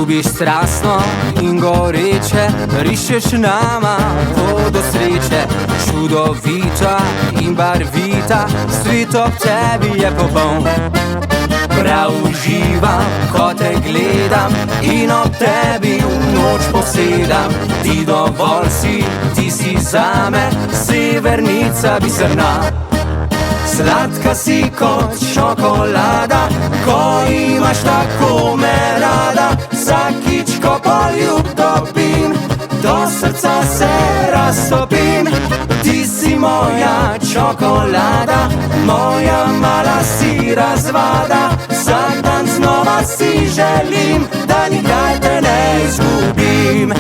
Ljubiš strastno in goreče, rišeš nama pot do sreče. Čudovita in barvita, svet ob tebi je popoln. Prav uživam, ko te gledam in ob tebi v noč posedam. Ti dovolj si, ti si zame, severnica biserna. Sladka si kot čokolada, ko imaš tako me rada. Vsakič, ko poljub dobim, do srca se raztopim. Ti si moja čokolada, moja mala si razvada. Vsak dan znova si želim, da nikdaj te ne izgubim.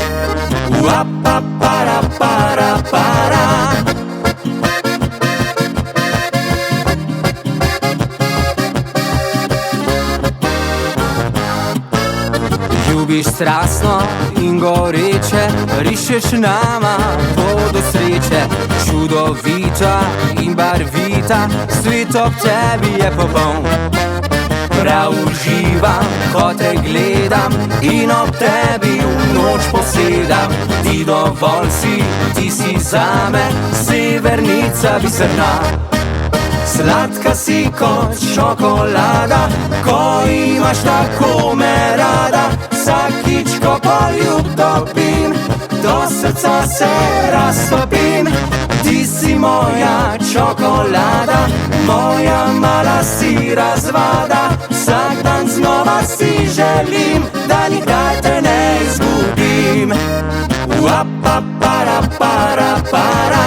Uapa, para, para, para. Ljubiš strastno in goreče, rišeš nama pot do sreče. Čudovita in barvita, svet ob tebi je popoln. Prav uživam, ko te gledam in ob tebi v noč posedam. Ti dovolj si, ti si zame, severnica biserna. Sladka si kot čokolada, ko imaš tako me rada. Vsakič, ko poljub dobim, do srca se raztopim. Ti si moja čokolada, moja mala si razvada. Vsak dan znova si želim, da nikdaj te ne izgubim. Uapa, para, para, para.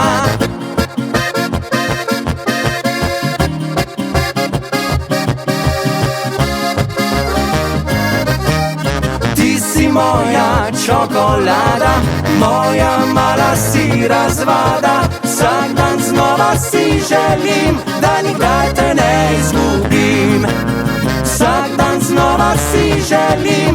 Moja čokolada, moja mala si razvada. Vsak dan znova si želim, da nikdaj te ne izgubim. Vsak dan znova si želim,